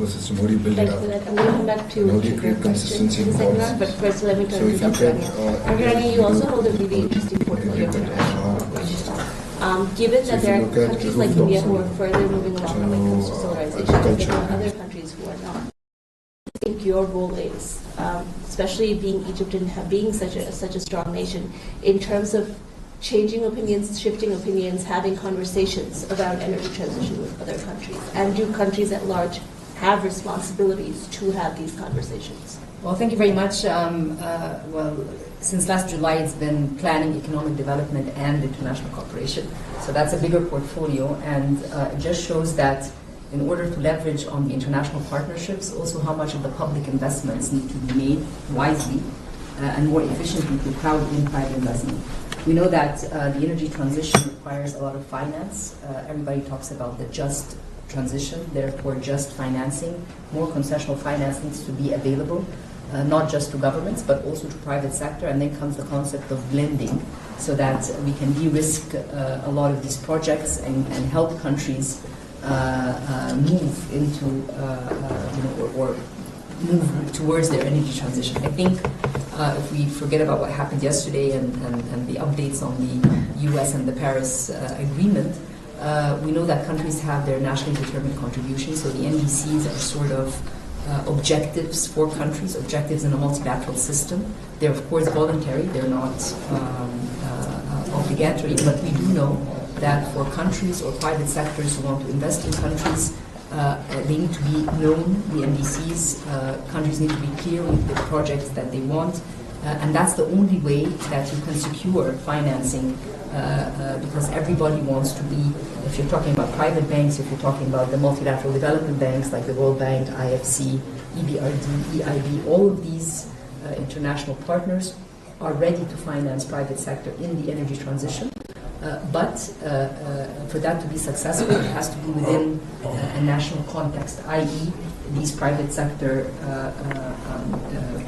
system? How do you build it up? I'm going to come back to how do you create consistency in policy? But first, let me turn to Dr. Rania. You also hold a really interesting portfolio of given that there are countries like India who are further moving along when it comes to solarization, there are other countries who are not. What do you think your role is, especially being Egypt and being such a strong nation, in terms of changing opinions, shifting opinions, having conversations about energy transition with other countries? And do countries at large have responsibilities to have these conversations? Well, thank you very much. Well, since last July, it's been planning, economic development, and international cooperation. So that's a bigger portfolio, and it just shows that in order to leverage on the international partnerships, also how much of the public investments need to be made wisely and more efficiently to crowd in private investment. We know that the energy transition requires a lot of finance. Everybody talks about the just transition, therefore just financing. More concessional finance needs to be available, not just to governments, but also to private sector. And then comes the concept of blending, so that we can de-risk a lot of these projects and help countries move into, or move towards their energy transition. I think if we forget about what happened yesterday and the updates on the US and the Paris Agreement, we know that countries have their nationally determined contributions, so the NDCs are sort of objectives for countries, objectives in a multilateral system. They're of course voluntary, they're not obligatory, but we do know that for countries or private sectors who want to invest in countries, they need to be known, the NDCs, countries need to be clear with the projects that they want, and that's the only way that you can secure financing, because everybody wants to be, if you're talking about private banks, if you're talking about the multilateral development banks like the World Bank, IFC, EBRD, EIB, all of these international partners are ready to finance private sector in the energy transition. But for that to be successful, it has to be within a national context, i.e. these private sector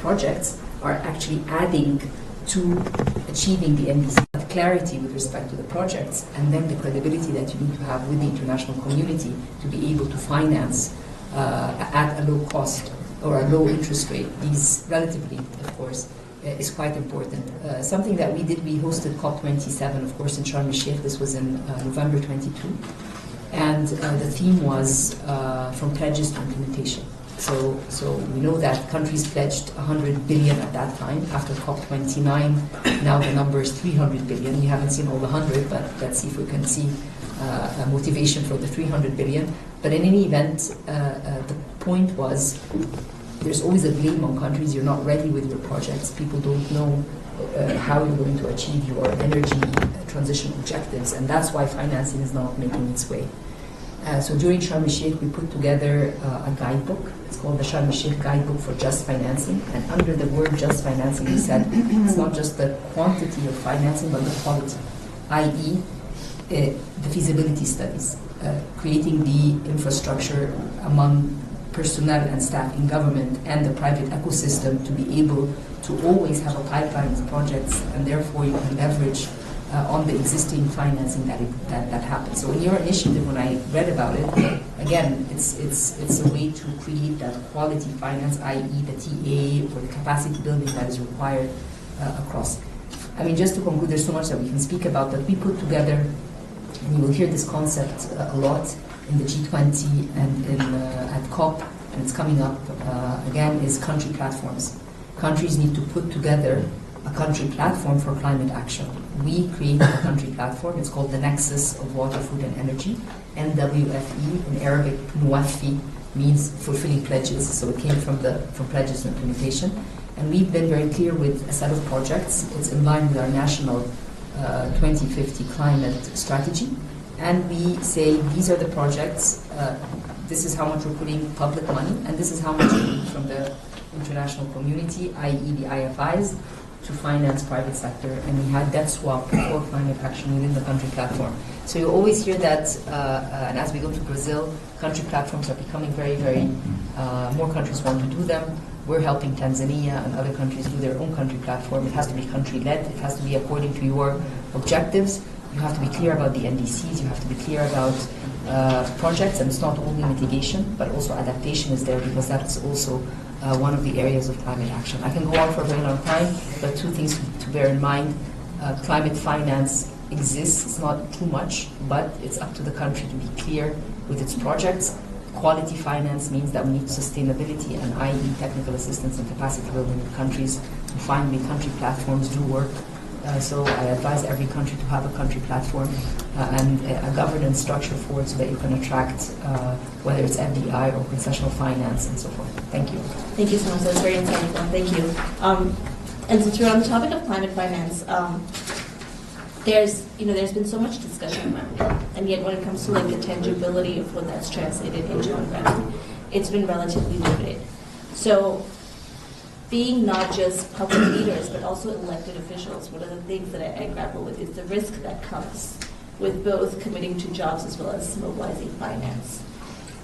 projects are actually adding to achieving the NDC. Clarity with respect to the projects, and then the credibility that you need to have with the international community to be able to finance at a low cost or a low interest rate. These relatively, of course, is quite important. Something that we did, we hosted COP27, of course, in Sharm el-Sheikh. This was in November 22. And the theme was from pledges to implementation. So we know that countries pledged 100 billion at that time. After COP29, now the number is 300 billion. We haven't seen all the 100, but let's see if we can see a motivation for the 300 billion. But in any event, the point was, there's always a blame on countries. You're not ready with your projects. People don't know how you're going to achieve your energy transition objectives, and that's why financing is not making its way. So during Sharm el-Sheikh, we put together a guidebook. It's called the Sharm el-Sheikh Guidebook for Just Financing. And under the word just financing, we said it's not just the quantity of financing, but the quality, i.e. The feasibility studies, creating the infrastructure among personnel and staff in government and the private ecosystem to be able to always have a pipeline of projects, and therefore you can leverage on the existing financing that happens. So in your initiative, when I read about it, again, it's a way to create that quality finance, i.e. the TA or the capacity building that is required across. I mean, just to conclude, there's so much that we can speak about, but we put together, and you will hear this concept a lot in the G20 and at COP, and it's coming up again, is country platforms. Countries need to put together a country platform for climate action. We created a country platform. It's called the Nexus of Water, Food and Energy. NWFE, in Arabic, Nuwafi, means fulfilling pledges. So it came from pledges to implementation. And we've been very clear with a set of projects. It's in line with our national 2050 climate strategy. And we say, these are the projects, this is how much we're putting public money, and this is how much we need from the international community, i.e. the IFIs, to finance private sector. And we had debt swap for climate action within the country platform. So you always hear that, and as we go to Brazil, country platforms are becoming very, very, more countries want to do them. We're helping Tanzania and other countries do their own country platform. It has to be country-led. It has to be according to your objectives. You have to be clear about the NDCs. You have to be clear about projects, and it's not only mitigation, but also adaptation is there, because that's also one of the areas of climate action. I can go on for a very long time, but two things to bear in mind. Climate finance exists, it's not too much, but it's up to the country to be clear with its projects. Quality finance means that we need sustainability, and i.e. technical assistance and capacity building in countries. And finally, country platforms do work. So I advise every country to have a country platform and a governance structure for it, so that you can attract whether it's FDI or concessional finance and so forth. Thank you. Thank you so much. That's very insightful. Thank you. And since we're on the topic of climate finance, there's been so much discussion around it, and yet when it comes to the tangibility of what that's translated into on ground, it's been relatively limited. So, being not just public leaders but also elected officials, one of the things that I grapple with is the risk that comes with both committing to jobs as well as mobilizing finance.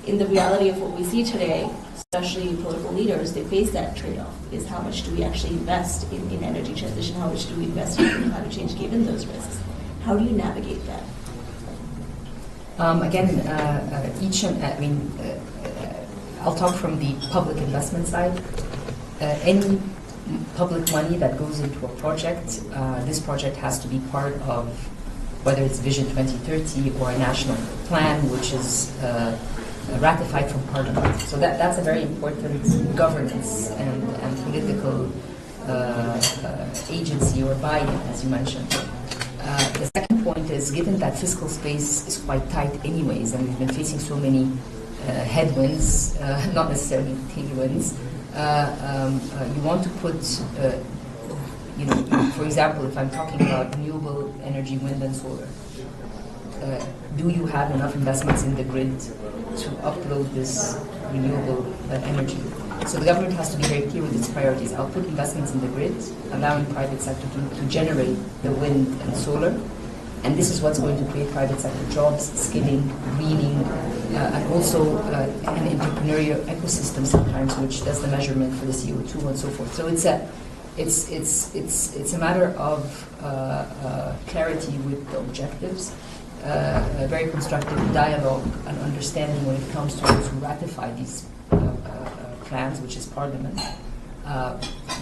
In the reality of what we see today, especially political leaders, they face that trade-off, is how much do we actually invest in energy transition, how much do we invest in climate change given those risks? How do you navigate that? I'll talk from the public investment side. Any public money that goes into a project, this project has to be part of whether it's Vision 2030 or a national plan, which is ratified from Parliament. So that's a very important governance and political agency or buy-in, as you mentioned. The second point is, given that fiscal space is quite tight anyways, and we've been facing so many headwinds, not necessarily tailwinds, you want to put, for example, if I'm talking about renewable energy, wind and solar, do you have enough investments in the grid to upload this renewable energy? So the government has to be very clear with its priorities. I'll put investments in the grid, allowing private sector to generate the wind and solar, and this is what's going to create private sector jobs, skilling, greening, and also an entrepreneurial ecosystem sometimes, which does the measurement for the CO2 and so forth. So it's a matter of clarity with the objectives, a very constructive dialogue and understanding when it comes to those who ratify these plans, which is Parliament,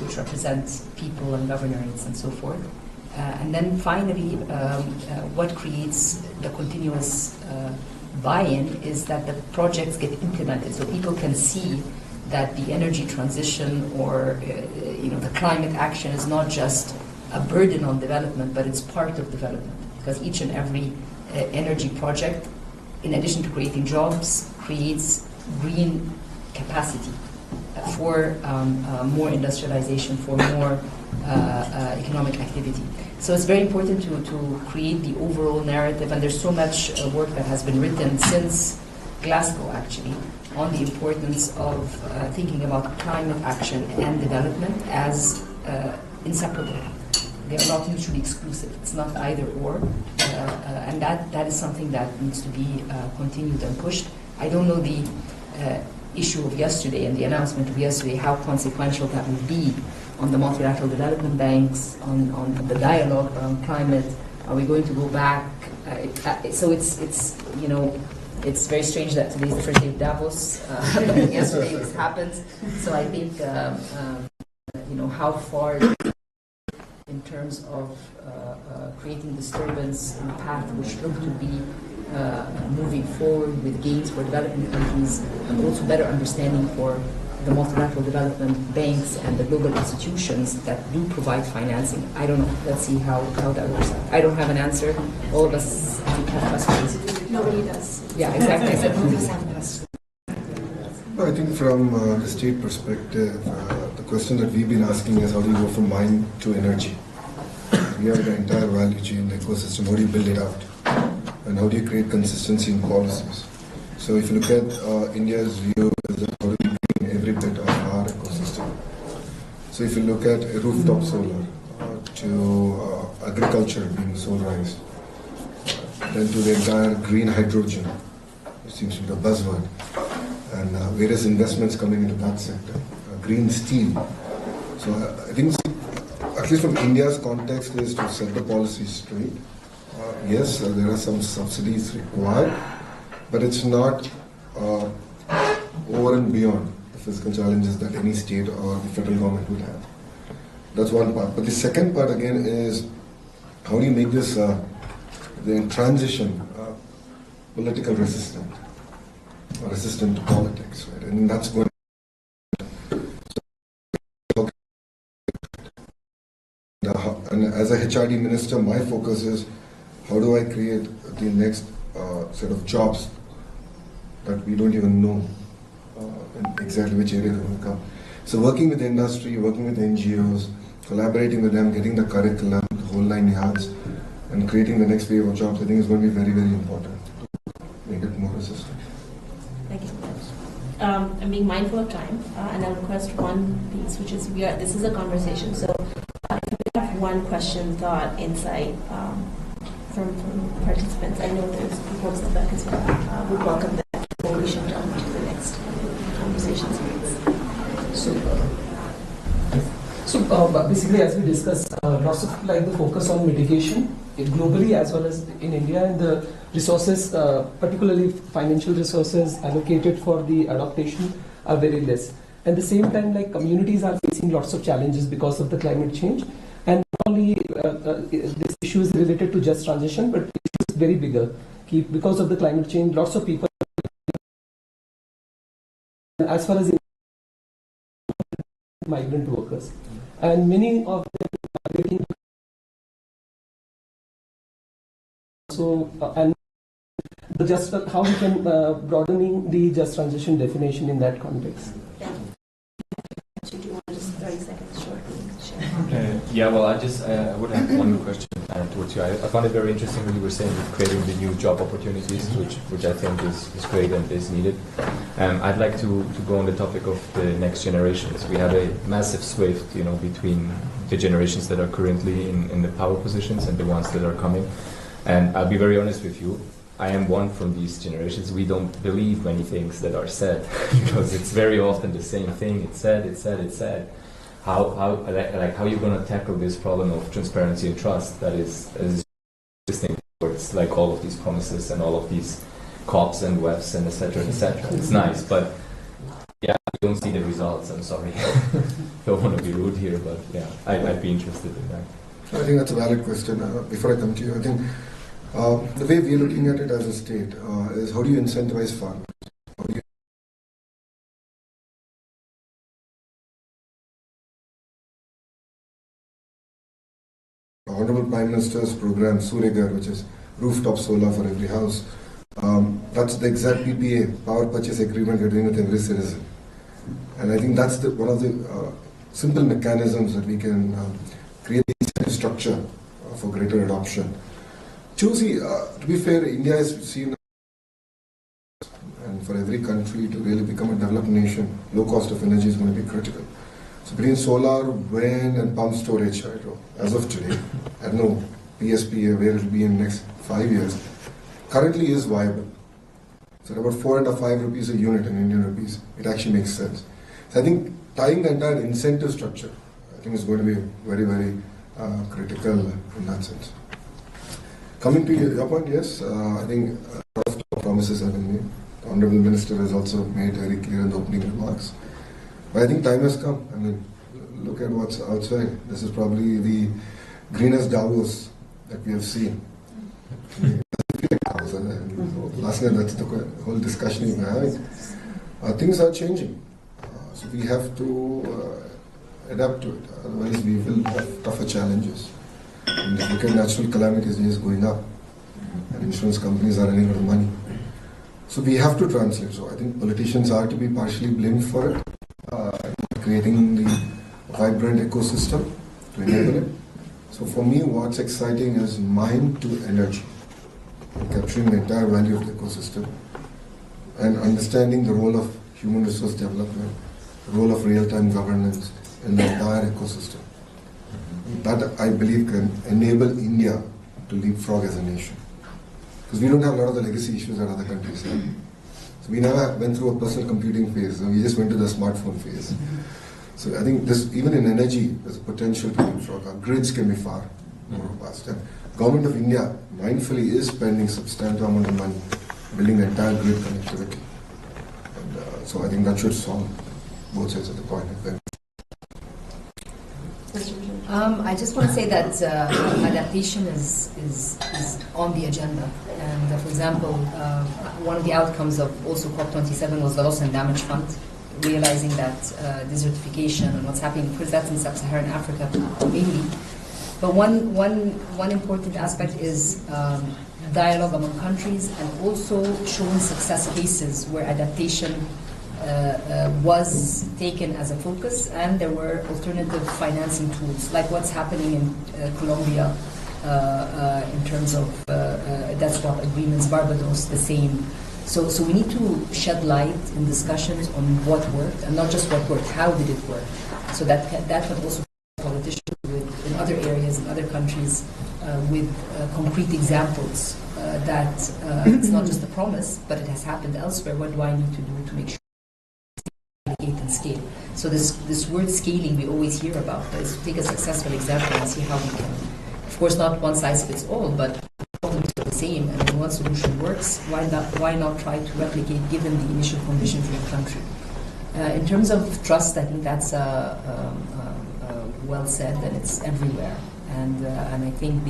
which represents people and governorates and so forth. And then finally, what creates the continuous buy-in is that the projects get implemented, so people can see that the energy transition or the climate action is not just a burden on development, but it's part of development. Because each and every energy project, in addition to creating jobs, creates green capacity for more industrialization, for more economic activity. So it's very important to create the overall narrative, and there's so much work that has been written since Glasgow, actually, on the importance of thinking about climate action and development as inseparable. They are not mutually exclusive. It's not either or, and that is something that needs to be continued and pushed. I don't know the issue of yesterday and the announcement of yesterday, how consequential that would be on the multilateral development banks, on the dialogue around climate. Are we going to go back? So it's very strange that today is the first day of Davos, but yesterday this happened. So I think how far in terms of creating disturbance in a path which look to be moving forward with gains for developing countries, and also better understanding for the multilateral development banks and the global institutions that do provide financing. I don't know. Let's see how that works out. I don't have an answer. All of us have questions. Nobody does. Yeah, exactly. I think from the state perspective, the question that we've been asking is how do you go from mine to energy? We have the entire value chain, the ecosystem. How do you build it out? And how do you create consistency in policies? So if you look at India's view, is that how do we bring every bit of our ecosystem? So if you look at rooftop solar to agriculture being solarized, then to the entire green hydrogen, which seems to be the buzzword, and various investments coming into that sector, green steel. So I think, at least from India's context, is to set the policy straight. Yes, there are some subsidies required, but it's not over and beyond the physical challenges that any state or the federal government would have. That's one part. But the second part again is how do you make this the transition political resistant or resistant to politics, right? And that's going. And as a HRD minister, my focus is how do I create the next set of jobs that we don't even know in exactly which area they're going to come. So working with the industry, working with NGOs, collaborating with them, getting the curriculum, the whole 9 yards, and creating the next wave of jobs, I think is going to be very, very important to make it more resistant. Thank you. I'm being mindful of time, and I'll request one piece, which is this is a conversation. So if we have one question, thought, insight from participants, I know there's people in the back as well. Would welcome that before we should jump to the next conversation series. So basically, as we discussed, lots of the focus on mitigation globally as well as in India, and the resources, particularly financial resources allocated for the adaptation, are very less. At the same time, communities are facing lots of challenges because of the climate change, and not only this issue is related to just transition, but it is very bigger. Because of the climate change, lots of people, as far as migrant workers, and many of them are getting and just how we can broadening the just transition definition in that context. Yeah. Do you want to just 30 seconds short? Yeah, well, I would have one question towards you. I found it very interesting when you were saying creating the new job opportunities, which I think is great and is needed. I'd like to go on the topic of the next generations. We have a massive swift, between the generations that are currently in the power positions and the ones that are coming. And I'll be very honest with you, I am one from these generations. We don't believe many things that are said because it's very often the same thing. It's said. How are you going to tackle this problem of transparency and trust that is existing towards all of these promises and all of these COPs and WEFs and etc. etc. It's nice, but yeah, I don't see the results. I'm sorry. Don't want to be rude here, but yeah, I'd be interested in that. I think that's a valid question. Before I come to you, I think the way we're looking at it as a state is how do you incentivize farmers? Honorable Prime Minister's program, Suryaghar, which is rooftop solar for every house, that's the exact PPA, power purchase agreement you're doing with every citizen. And I think that's one of the simple mechanisms that we can create the incentive structure for greater adoption. To be fair, India is seen, and for every country to really become a developed nation, low cost of energy is going to be critical. So between solar, wind and pump storage, as of today, I don't know PSPA where it will be in the next 5 years, currently is viable. So at about 4 and 5 rupees a unit in Indian rupees, it actually makes sense. So I think tying the entire incentive structure, I think is going to be very, very critical in that sense. Coming to your point, yes, I think a lot of promises have been made. The Honorable Minister has also made very clear in the opening remarks. But I think time has come. I mean, look at what's outside. This is probably the greenest Davos that we have seen. Last night, that's the whole discussion we were having. Things are changing. So we have to adapt to it. Otherwise, we will have tougher challenges. And if you look at natural calamities, it is going up. And insurance companies are running out of money. So we have to translate. So I think politicians are to be partially blamed for it. Creating the vibrant ecosystem to enable it. So for me, what's exciting is mind to energy. Capturing the entire value of the ecosystem and understanding the role of human resource development, the role of real-time governance in the entire ecosystem. That, I believe, can enable India to leapfrog as a nation. Because we don't have a lot of the legacy issues that other countries have. So we never went through a personal computing phase. We just went to the smartphone phase. So I think this, even in energy, there's a potential to leapfrog. Our grids can be far more robust. And Government of India mindfully is spending substantial amount of money building the entire grid connectivity. And, so I think that should solve both sides of the coin. I just want to say that adaptation is on the agenda. And for example, one of the outcomes of also COP27 was the Loss and Damage Fund, realizing that desertification and what's happening, because that's in sub-Saharan Africa mainly. But one important aspect is dialogue among countries, and also showing success cases where adaptation was taken as a focus, and there were alternative financing tools, like what's happening in Colombia in terms of debt swap agreements, Barbados, the same. So we need to shed light in discussions on what worked, and not just what worked, how did it work? So that can also be politicians in other areas, in other countries, with concrete examples that it's not just a promise, but it has happened elsewhere. What do I need to do to make sure and scale? So this word scaling we always hear about, but is to take a successful example and see how we can, of course not one size fits all, but problems are the same, and when one solution works, why not try to replicate given the initial conditions in the country? In terms of trust, I think that's well said, and it's everywhere. And I think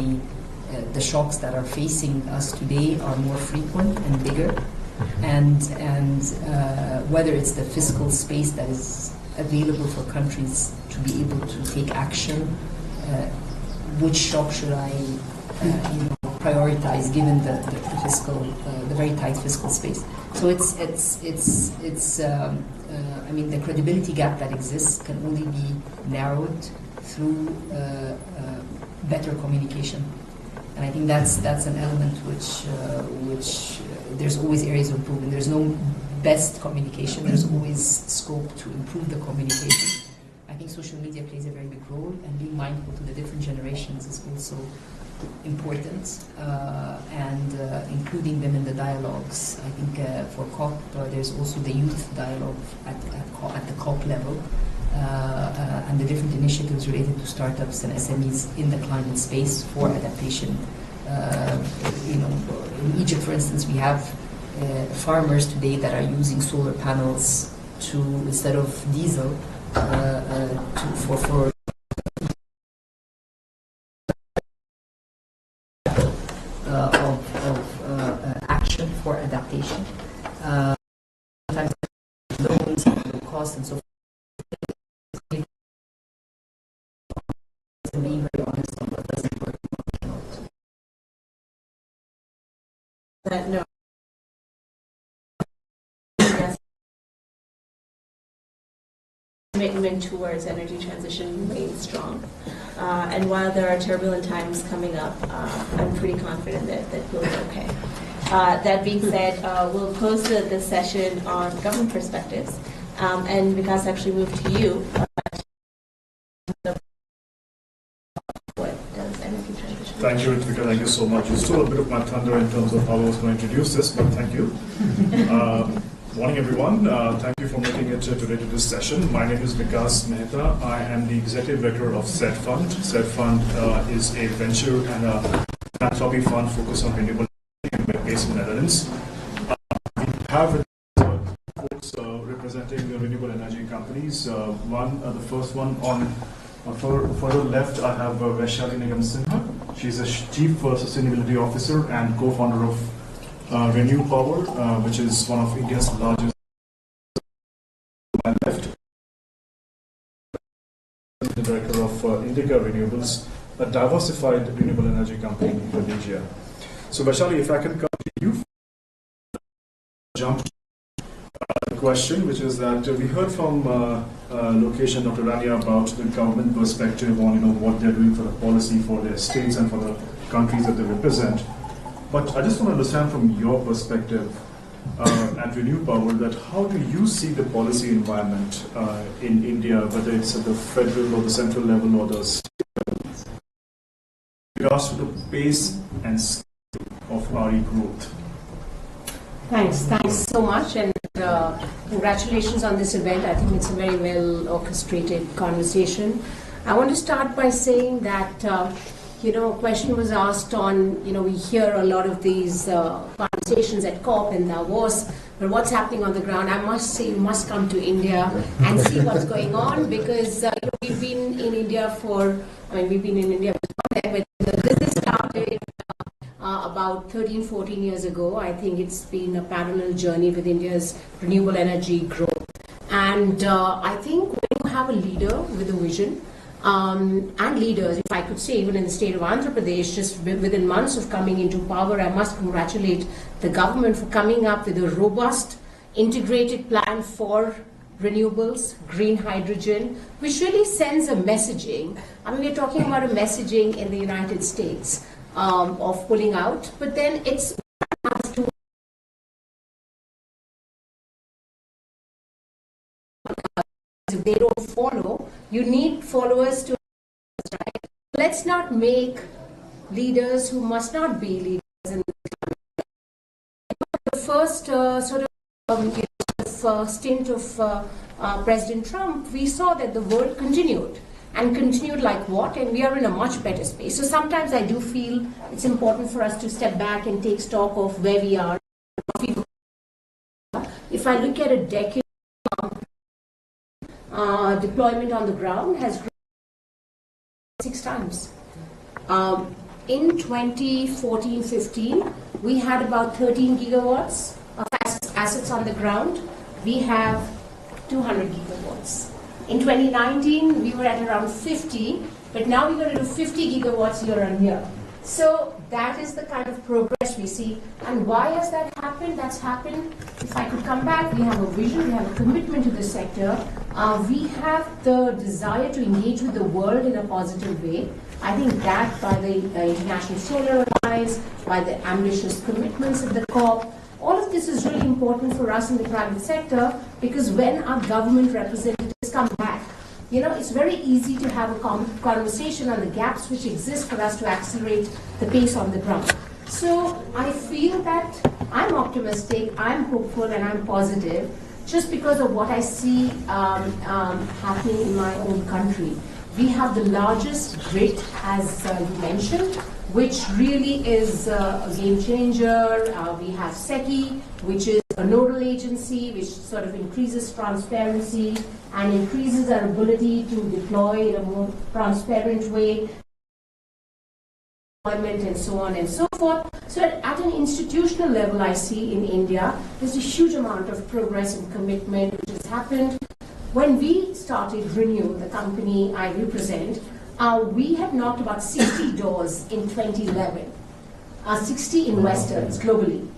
the shocks that are facing us today are more frequent and bigger. And whether it's the fiscal space that is available for countries to be able to take action, which shock should I prioritize given the fiscal, the very tight fiscal space? So I mean, the credibility gap that exists can only be narrowed through better communication. And I think that's an element which there's always areas of improvement. There's no best communication. There's always scope to improve the communication. I think social media plays a very big role, and being mindful to the different generations is also important, and including them in the dialogues. I think for COP, there's also the youth dialogue at the COP level, and the different initiatives related to startups and SMEs in the climate space for adaptation. In Egypt, for instance, we have farmers today that are using solar panels to, instead of diesel, for action for adaptation. Sometimes loans, costs, and so forth. Being very honest on what doesn't work and what cannot. No. Yes. Commitment towards energy transition remains strong. And while there are turbulent times coming up, I'm pretty confident that we'll be okay. That being said, we'll close the session on government perspectives. And Vikas actually moved to you. Thank you, Ritvika. Thank you so much. You stole a bit of my thunder in terms of how I was going to introduce this, but thank you. Morning, everyone. Thank you for making it today to this session. My name is Vikas Mehta. I am the Executive Director of SED Fund. SED Fund is a venture and a philanthropy fund focused on renewable energy based in the Netherlands. We have folks representing the renewable energy companies. The first one on further left, I have Vaishali Nigam Sinha. She's a Chief Sustainability Officer and co-founder of Renew Power, which is one of India's largest. Left, the Director of Indica Renewables, a diversified renewable energy company in Indonesia. So Vaishali, if I can come to you, jump to the question, which is that we heard from Lokesh and Dr. Rania about the government perspective on what they're doing for the policy for their states and for the countries that they represent. But I just want to understand from your perspective at Renew Power that how do you see the policy environment in India, whether it's at the federal or the central level or the state level, with regards to the pace and scale of RE growth? Thanks so much, and congratulations on this event. I think it's a very well orchestrated conversation. I want to start by saying that a question was asked on, we hear a lot of these conversations conversations at COP and Davos, but what's happening on the ground, I must say you must come to India and see what's going on, because we've been in India we've been in India, but this started about 13, 14 years ago. I think it's been a parallel journey with India's renewable energy growth. And I think when you have a leader with a vision, and leaders, if I could say, even in the state of Andhra Pradesh, just within months of coming into power, I must congratulate the government for coming up with a robust, integrated plan for renewables, green hydrogen, which really sends a messaging. I mean, we're talking about a messaging in the United States of pulling out, but then it's if they don't follow, you need followers to, right? Let's not make leaders who must not be leaders. In the first stint of President Trump, we saw that the world continued. And continued like what? And we are in a much better space. So sometimes I do feel it's important for us to step back and take stock of where we are. If I look at a decade, deployment on the ground has grown 6 times. In 2014-15, we had about 13 gigawatts of assets on the ground. We have 200 gigawatts. In 2019, we were at around 50, but now we're going to do 50 gigawatts year on year. So that is the kind of progress we see. And why has that happened? That's happened, if I could come back, we have a vision, we have a commitment to the sector. We have the desire to engage with the world in a positive way. I think that by the International Solar Alliance, by the ambitious commitments of the COP, all of this is really important for us in the private sector, because when our government representatives come back, it's very easy to have a conversation on the gaps which exist for us to accelerate the pace on the ground. So I feel that I'm optimistic, I'm hopeful, and I'm positive just because of what I see happening in my own country. We have the largest grid, as you mentioned, which really is a game changer. We have SECI, which is a nodal agency, which sort of increases transparency and increases our ability to deploy in a more transparent way, and so on and so forth. So at an institutional level, I see in India, there's a huge amount of progress and commitment which has happened. When we started Renew, the company I represent, we had knocked about 60 doors in 2011, 60 investors globally.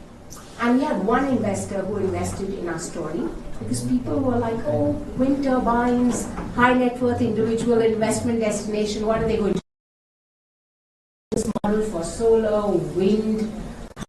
And we had one investor who invested in our story, because people were like, oh, wind turbines, high net worth individual investment destination, what are they going to do? This model for solar, wind,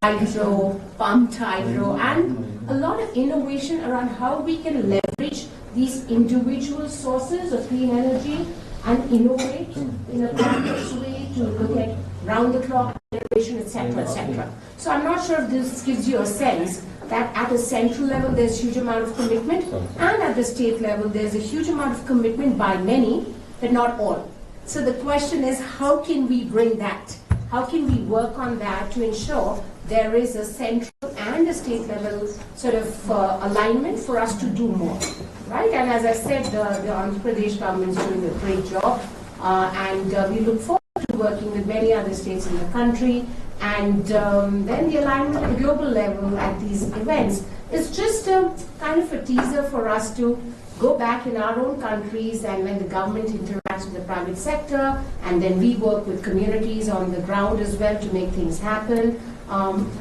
hydro, pumped hydro, and a lot of innovation around how we can leverage these individual sources of clean energy and innovate in a complex way to look at round-the-clock innovation, etc., etc. So I'm not sure if this gives you a sense that at a central level there's a huge amount of commitment, and at the state level there's a huge amount of commitment by many, but not all. So the question is, how can we bring that? How can we work on that to ensure there is a central and a state level sort of alignment for us to do more, right? And as I said, the Andhra Pradesh government is doing a great job, and we look forward to working with many other states in the country, and then the alignment at the global level at these events is just a kind of a teaser for us to go back in our own countries, and when the government interacts with the private sector, and then we work with communities on the ground as well to make things happen,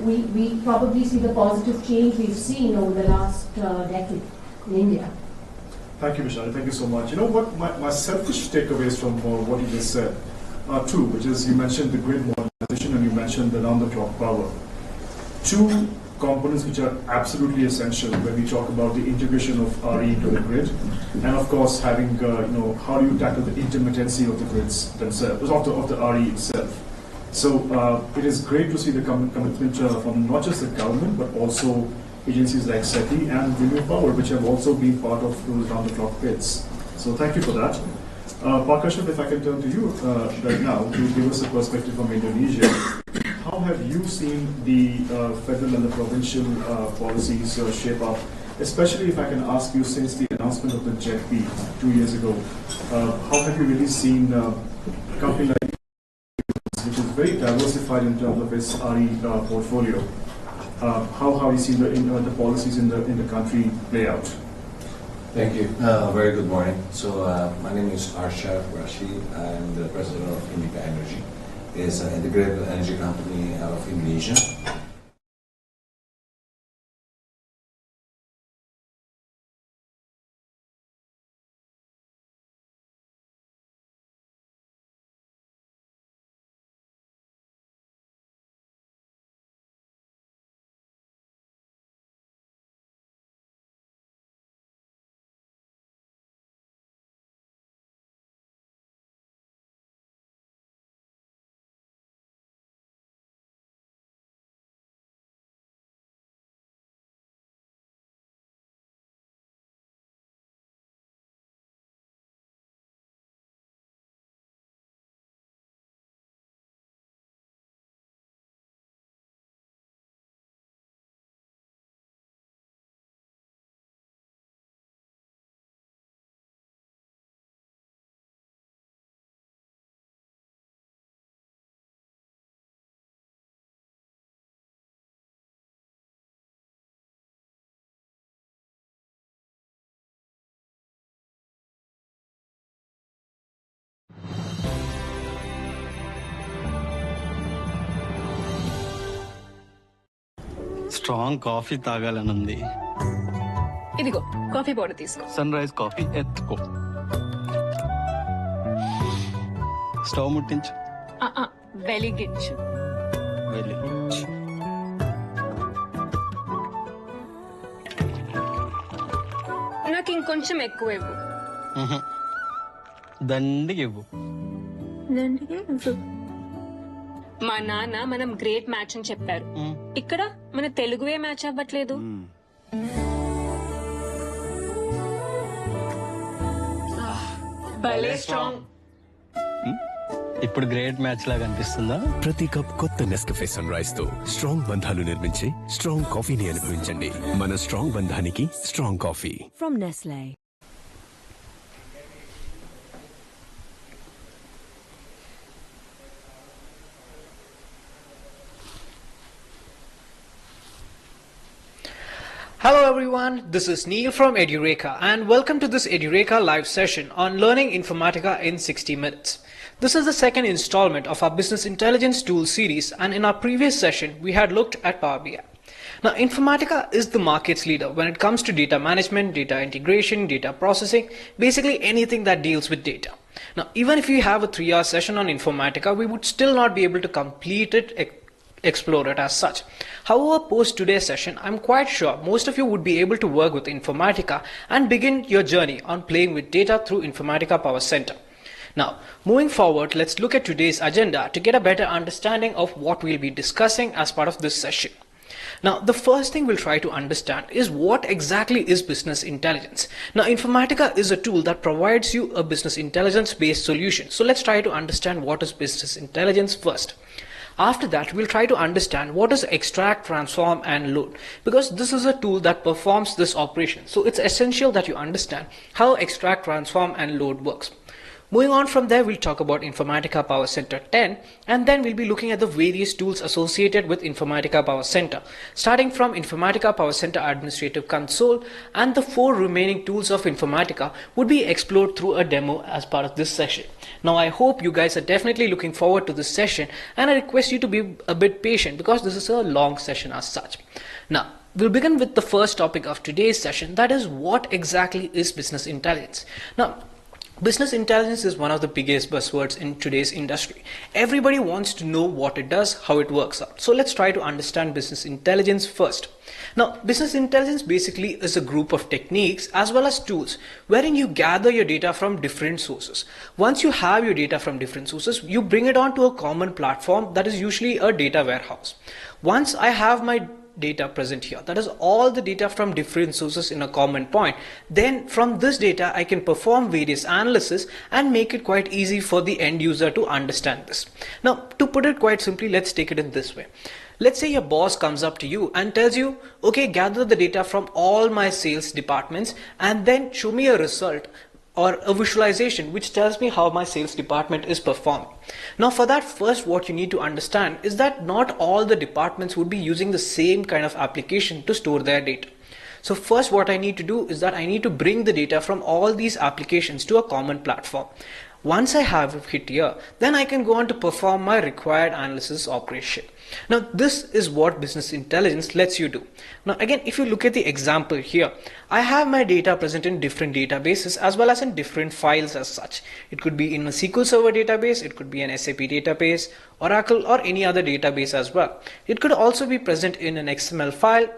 we probably see the positive change we've seen over the last decade in India. Thank you, Vishali. Thank you so much. You know what, my selfish takeaways from what you just said are two, which is you mentioned the grid modernization and you mentioned the round-the-clock power. Two components which are absolutely essential when we talk about the integration of RE to the grid, and of course having, how do you tackle the intermittency of the grids themselves, of the RE itself. So it is great to see the commitment from not just the government, but also agencies like SECI and Renew Power, which have also been part of those round-the-clock bids. So thank you for that. Parkashav, if I can turn to you right now to give us a perspective from Indonesia. How how have you seen the federal and the provincial policies shape up? Especially if I can ask you, since the announcement of the JETP 2 years ago, how have you really seen a company like yours, which is very diversified in terms of its RE portfolio? How have you seen the policies in the country play out? Thank you. Very good morning. So my name is Arshad Rashid. I'm the president of INBTVNEWS Energy. It's an integrated energy company out of Indonesia. Strong coffee తాగాలనుంది. ఇదిగో coffee powder తీసుకో. Sunrise coffee ఎత్తుకో. Stove ముట్టించు. వెలిగించు. వెలిగించు. నాకు ఇంకొంచెం ఎక్కువ ఇవ్వు. దండిగా ఇవ్వు. మా నాన్న మనం గ్రేట్ మ్యాచ్ అని చెప్పారు. ఇక్కడ మన తెలుగువే మ్యాచ్ అవ్వట్లేదు. భలే స్ట్రాంగ్. ఇప్పుడు గ్రేట్ మ్యాచ్ లాగా అనిపిస్తుందా? ప్రతి కప్ కొత్త నెస్కఫే సన్ రైజ్ తో స్ట్రాంగ్ బంధాలు నిర్మించి స్ట్రాంగ్ కాఫీని అనుభవించండి. మన స్ట్రాంగ్ బంధానికి strong coffee from Nestle. Hello everyone, this is Neil from Edureka and welcome to this Edureka live session on learning Informatica in 60 minutes. This is the second installment of our business intelligence tool series, and in our previous session we had looked at Power BI. Now Informatica is the market's leader when it comes to data management, data integration, data processing, basically anything that deals with data. Now even if we have a 3-hour session on Informatica, we would still not be able to complete it, explore it as such. However, post today's session, I'm quite sure most of you would be able to work with Informatica and begin your journey on playing with data through Informatica Power Center. Now, moving forward, let's look at today's agenda to get a better understanding of what we'll be discussing as part of this session. Now, the first thing we'll try to understand is what exactly is business intelligence. Now, Informatica is a tool that provides you a business intelligence based solution. So let's try to understand what is business intelligence first. After that, we'll try to understand what is extract, transform and load, because this is a tool that performs this operation. So it's essential that you understand how extract, transform and load works. Moving on from there, we'll talk about Informatica Power Center 10, and then we'll be looking at the various tools associated with Informatica Power Center, starting from Informatica Power Center Administrative Console, and the 4 remaining tools of Informatica would be explored through a demo as part of this session. Now I hope you guys are definitely looking forward to this session, and I request you to be a bit patient because this is a long session as such. Now, we'll begin with the first topic of today's session, that is what exactly is business intelligence. Now, business intelligence is one of the biggest buzzwords in today's industry. Everybody wants to know what it does, how it works out. So let's try to understand business intelligence first. Now, business intelligence basically is a group of techniques as well as tools wherein you gather your data from different sources. Once you have your data from different sources, you bring it onto a common platform that is usually a data warehouse. Once I have my data present here. That is all the data from different sources in a common point. Then from this data, I can perform various analysis and make it quite easy for the end user to understand this. Now, to put it quite simply, let's take it in this way. Let's say your boss comes up to you and tells you, okay, gather the data from all my sales departments and then show me a result or a visualization which tells me how my sales department is performing. Now for that, first what you need to understand is that not all the departments would be using the same kind of application to store their data. So first what I need to do is that I need to bring the data from all these applications to a common platform. Once I have it here, then I can go on to perform my required analysis operation. Now this is what business intelligence lets you do. Now again, if you look at the example here, I have my data present in different databases as well as in different files as such. It could be in a SQL Server database, it could be an SAP database, Oracle, or any other database as well. It could also be present in an XML file,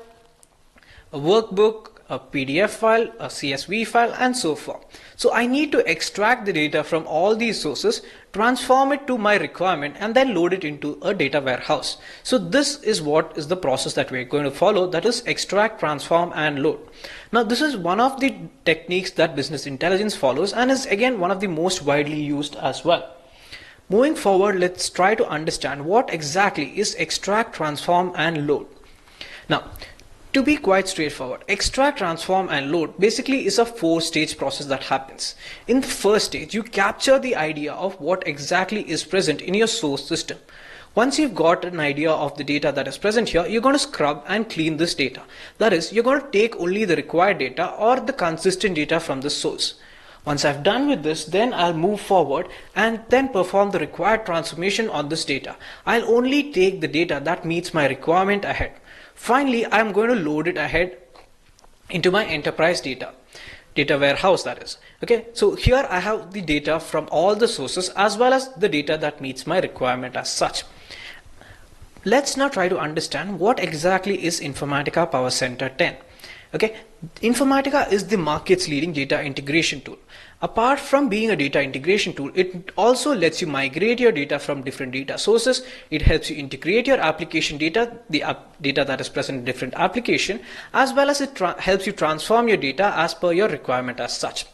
a workbook, a PDF file, a CSV file, and so forth. So I need to extract the data from all these sources, transform it to my requirement, and then load it into a data warehouse. So this is what is the process that we're going to follow, that is extract, transform, and load. Now this is one of the techniques that business intelligence follows and is again one of the most widely used as well. Moving forward, let's try to understand what exactly is extract, transform, and load. Now, to be quite straightforward, extract, transform, and load basically is a 4-stage process that happens. In the first stage, you capture the idea of what exactly is present in your source system. Once you've got an idea of the data that is present here, you're going to scrub and clean this data. That is, you're going to take only the required data or the consistent data from the source. Once I've done with this, then I'll move forward and then perform the required transformation on this data. I'll only take the data that meets my requirement ahead. Finally, I'm going to load it ahead into my enterprise data warehouse, that is. Okay, so here I have the data from all the sources as well as the data that meets my requirement as such. Let's now try to understand what exactly is Informatica Power Center 10. Okay, Informatica is the market's leading data integration tool. Apart from being a data integration tool, it also lets you migrate your data from different data sources. It helps you integrate your application data, the data that is present in different application, as well as it helps you transform your data as per your requirement as such.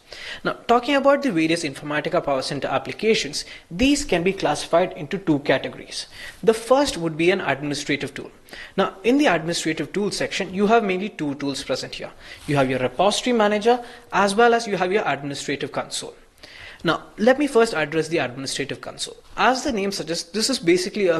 Now, talking about the various Informatica Power Center applications, these can be classified into 2 categories. The first would be an administrative tool. Now, in the administrative tools section, you have mainly 2 tools present here. You have your repository manager as well as you have your administrative console. Now, let me first address the administrative console. As the name suggests, this is basically a